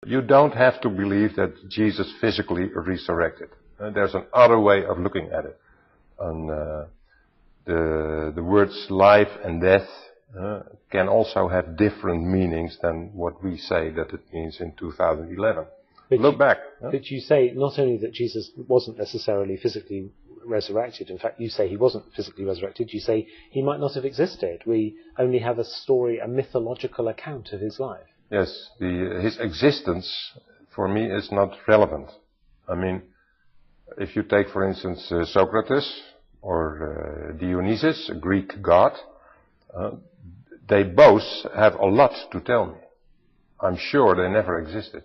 You don't have to believe that Jesus physically resurrected. There's another way of looking at it. And the words life and death can also have different meanings than what we say that it means in 2011. Look back. But you say not only that Jesus wasn't necessarily physically resurrected, in fact you say he wasn't physically resurrected, you say he might not have existed. We only have a story, a mythological account of his life. Yes, his existence for me is not relevant. I mean, if you take for instance Socrates or Dionysus, a Greek god, they both have a lot to tell me. I'm sure they never existed.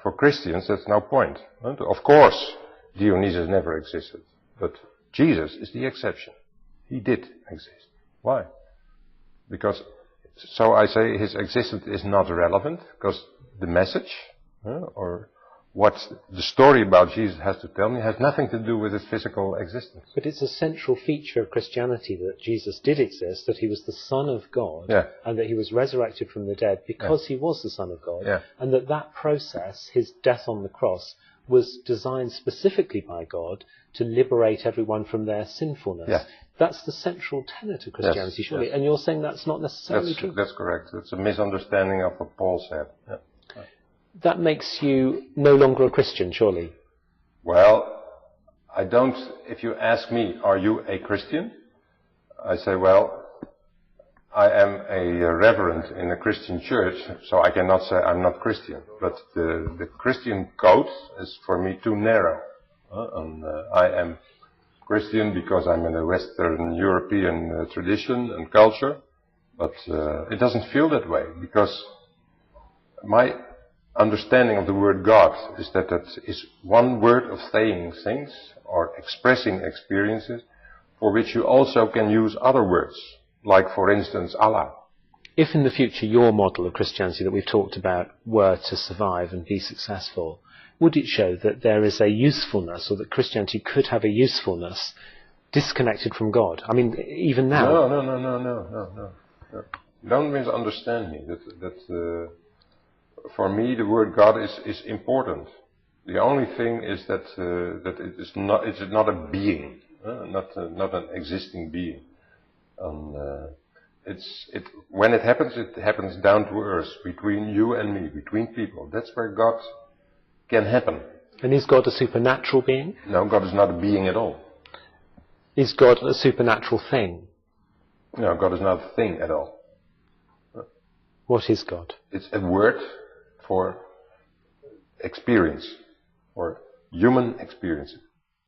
For Christians, that's no point. Of course, Dionysus never existed. But Jesus is the exception. He did exist. Why? Because, so I say his existence is not relevant, because the message, or what the story about Jesus has to tell me, has nothing to do with his physical existence. But it's a central feature of Christianity that Jesus did exist, that he was the Son of God, and that he was resurrected from the dead because he was the Son of God, and that process, his death on the cross, was designed specifically by God to liberate everyone from their sinfulness. That's the central tenet of Christianity, surely. And you're saying that's not necessarily true? That's correct. It's a misunderstanding of what Paul said. That makes you no longer a Christian, surely? Well, I don't, if you ask me, are you a Christian? I say, well, I am a reverend in a Christian church, so I cannot say I'm not Christian. But the Christian code is for me too narrow. I am Christian because I'm in a Western European tradition and culture, but it doesn't feel that way, because my understanding of the word God is that is one word of saying things or expressing experiences for which you also can use other words, like for instance Allah. If in the future your model of Christianity that we've talked about were to survive and be successful, would it show that there is a usefulness, or that Christianity could have a usefulness disconnected from God? I mean, even now... No. Don't misunderstand me. For me, the word God is important. The only thing is that it's not a being, not an existing being. When it happens down to earth, between you and me, between people. That's where God can happen. And is God a supernatural being? No, God is not a being at all. Is God a supernatural thing? No, God is not a thing at all. What is God? It's a word for experience, or human experience.